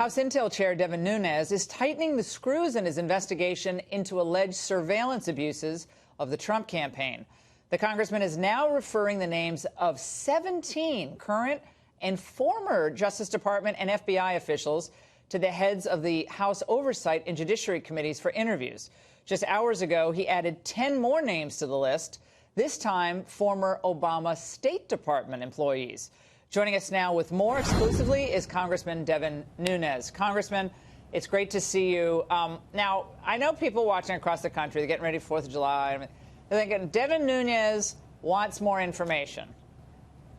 House Intel Chair Devin Nunes is tightening the screws in his investigation into alleged surveillance abuses of the Trump campaign. The congressman is now referring the names of 17 current and former Justice Department and FBI officials to the heads of the House Oversight and Judiciary committees for interviews. Just hours ago, he added 10 more names to the list, this time former Obama State Department employees. Joining us now with more exclusively is Congressman Devin Nunes. Congressman, it's great to see you. Now, I know people watching across the country, they're getting ready for 4th of July. They're thinking, Devin Nunes wants more information.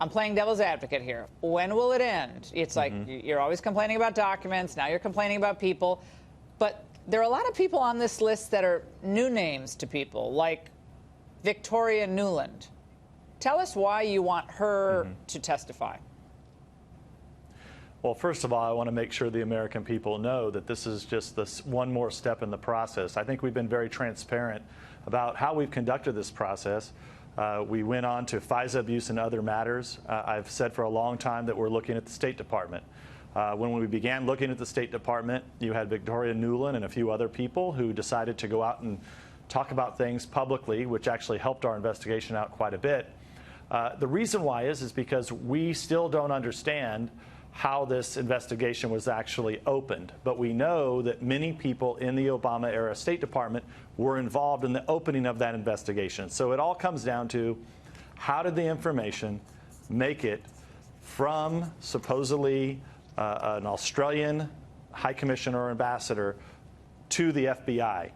I'm playing devil's advocate here. When will it end? It's like you're always complaining about documents. Now you're complaining about people. But there are a lot of people on this list that are new names to people, like Victoria Nuland. Tell us why you want her to testify. Well, first of all, I want to make sure the American people know that this is just one more step in the process. I think we've been very transparent about how we've conducted this process. We went on to FISA abuse and other matters. I've said for a long time that we're looking at the State Department. When we began looking at the State Department, you had Victoria Nuland and a few other people who decided to go out and talk about things publicly, which actually helped our investigation out quite a bit. The reason why is because we still don't understand how this investigation was actually opened. But we know that many people in the Obama-era State Department were involved in the opening of that investigation. So it all comes down to how did the information make it from supposedly an Australian High Commissioner or ambassador to the FBI.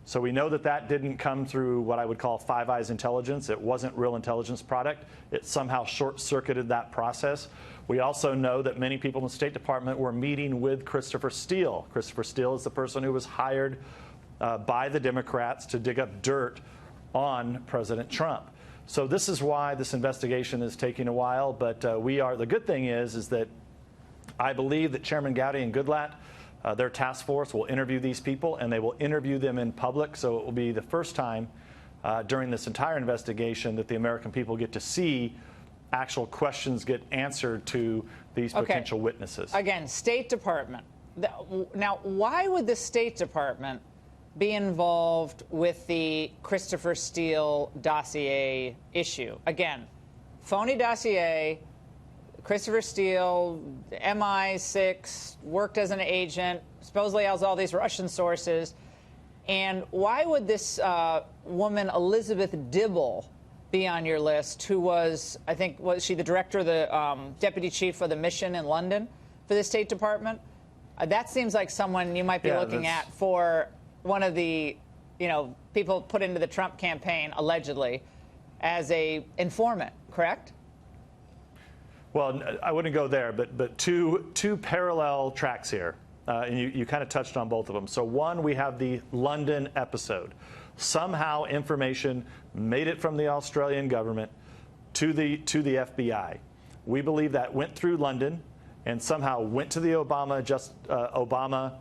So we know that that didn't come through what I would call Five Eyes intelligence. It wasn't real intelligence product. It somehow short-circuited that process. We also know that many people in the State Department were meeting with Christopher Steele. Christopher Steele is the person who was hired by the Democrats to dig up dirt on President Trump. So this is why this investigation is taking a while. But the good thing is that I believe that Chairman Gowdy and Goodlatte, their task force, will interview these people, and they will interview them in public. So it will be the first time during this entire investigation that the American people get to see actual questions get answered to these potential witnesses. Again, State Department. Now, why would the State Department be involved with the Christopher Steele dossier issue? Again, phony dossier. Christopher Steele, MI6, worked as an agent, supposedly has all these Russian sources. And why would this woman, Elizabeth Dibble, be on your list, who was, I think, was she the director, the deputy chief of the mission in London for the State Department? That seems like someone you might be looking at for one of the, people put into the Trump campaign, allegedly, as a informant, correct? Well, I wouldn't go there, but two parallel tracks here, and you kind of touched on both of them. So one, we have the London episode. Somehow information made it from the Australian government to the FBI. We believe that went through London and somehow went to the Obama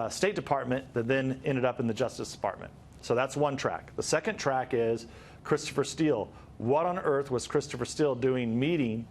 State Department that then ended up in the Justice Department. So that's one track. The second track is Christopher Steele. What on earth was Christopher Steele doing meeting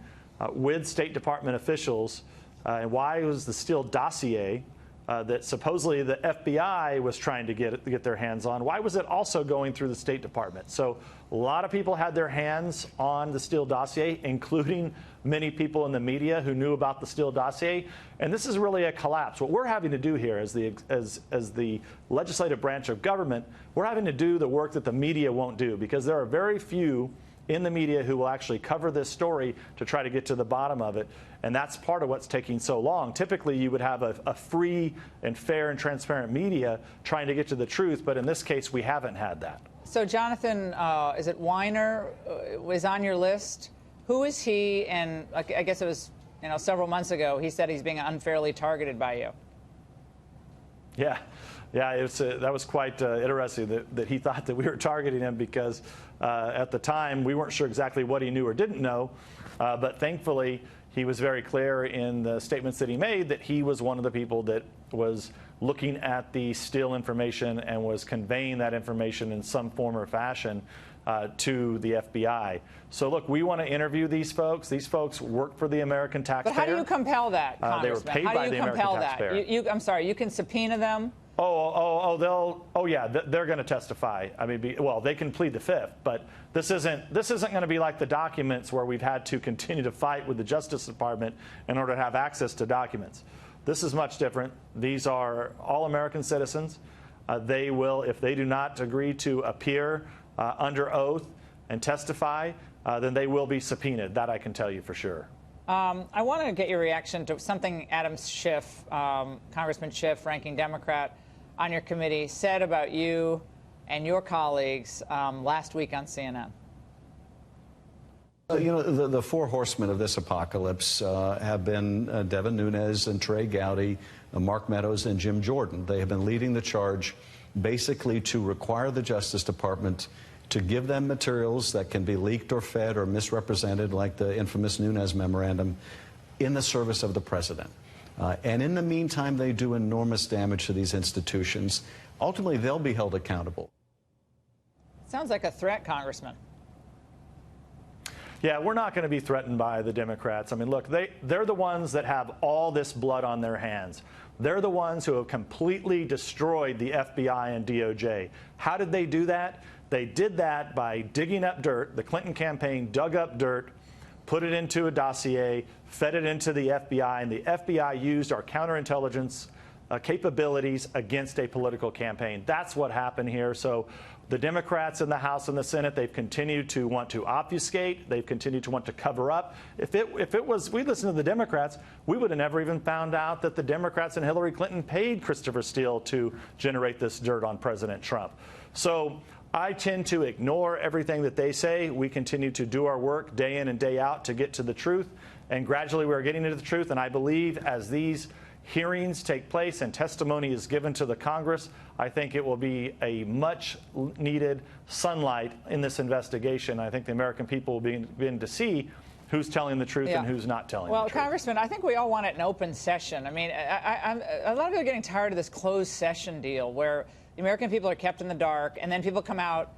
with State Department officials, and why was the Steele dossier that supposedly the FBI was trying to get their hands on, why was it also going through the State Department? So a lot of people had their hands on the Steele dossier, including many people in the media who knew about the Steele dossier. And this is really a collapse. What we're having to do here as the legislative branch of government, we're having to do the work that the media won't do, because there are very few in the media who will actually cover this story to try to get to the bottom of it. And that's part of what's taking so long. Typically, you would have a free and fair and transparent media trying to get to the truth. But in this case, we haven't had that. So Jonathan, is it Weiner, was on your list? Who is he? And I guess it was several months ago, he said he's being unfairly targeted by you. Yeah, that was quite interesting that he thought that we were targeting him, because at the time we weren't sure exactly what he knew or didn't know. But thankfully, he was very clear in the statements that he made that he was one of the people that was looking at the Steele information and was conveying that information in some form or fashion to the FBI. So look, we want to interview these folks. These folks work for the American taxpayer. But how do you compel that, Congressman? They were paid by the American taxpayer. I'm sorry, you can subpoena them? They're going to testify. I mean, well, they can plead the fifth, but this isn't going to be like the documents where we've had to continue to fight with the Justice Department in order to have access to documents. This is much different. These are all American citizens. They will, if they do not agree to appear under oath and testify, then they will be subpoenaed. That I can tell you for sure. I want to get your reaction to something Adam Schiff, Congressman Schiff, ranking Democrat on your committee, said about you and your colleagues last week on CNN. The four horsemen of this apocalypse have been Devin Nunes and Trey Gowdy, Mark Meadows, and Jim Jordan. They have been leading the charge basically to require the Justice Department to give them materials that can be leaked or fed or misrepresented, like the infamous Nunes memorandum, in the service of the president. And in the meantime, they do enormous damage to these institutions. Ultimately, they'll be held accountable. Sounds like a threat, Congressman. Yeah, we're not going to be threatened by the Democrats. I mean, look, they're the ones that have all this blood on their hands. They're the ones who have completely destroyed the FBI and DOJ. How did they do that? They did that by digging up dirt. The Clinton campaign dug up dirt, put it into a dossier, fed it into the FBI, and the FBI used our counterintelligence capabilities against a political campaign. That's what happened here. So the Democrats in the House and the Senate, they've continued to want to obfuscate. They've continued to want to cover up. If it was, we listened to the Democrats, we would have never even found out that the Democrats and Hillary Clinton paid Christopher Steele to generate this dirt on President Trump. So I tend to ignore everything that they say. We continue to do our work day in and day out to get to the truth. And gradually we're getting to the truth. And I believe as these hearings take place and testimony is given to the Congress, I think it will be a much needed sunlight in this investigation. I think the American people will begin to see who's telling the truth and who's not telling the truth. Well, Congressman, I think we all want it in open session. I mean, a lot of people are getting tired of this closed session deal where the American people are kept in the dark, and then people come out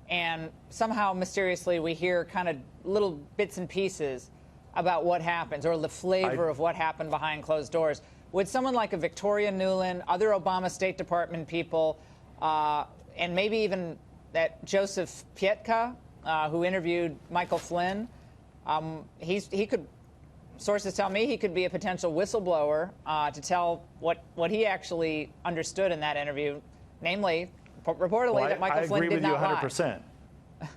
and somehow mysteriously we hear kind of little bits and pieces about what happens or the flavor of what happened behind closed doors. Would someone like a Victoria Nuland, other Obama State Department people, and maybe even that Joseph Pietka, who interviewed Michael Flynn, he could, sources tell me he could be a potential whistleblower to tell what he actually understood in that interview, namely, reportedly, that Michael Flynn did not lie. I agree with you 100%.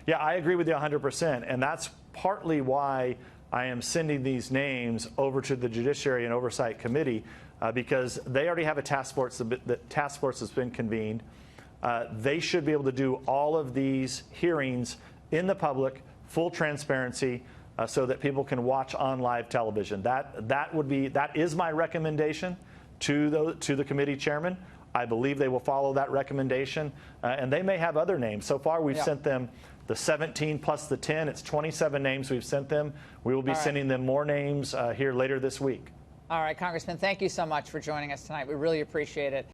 Yeah, I agree with you 100%, and that's partly why I am sending these names over to the Judiciary and Oversight Committee because they already have a task force. The task force has been convened. They should be able to do all of these hearings in the public, full transparency, so that people can watch on live television. That is my recommendation to the committee chairman. I believe they will follow that recommendation, and they may have other names. So far, we've sent them the 17 plus the 10. It's 27 names we've sent them. We will be sending them more names here later this week. All right, Congressman, thank you so much for joining us tonight. We really appreciate it.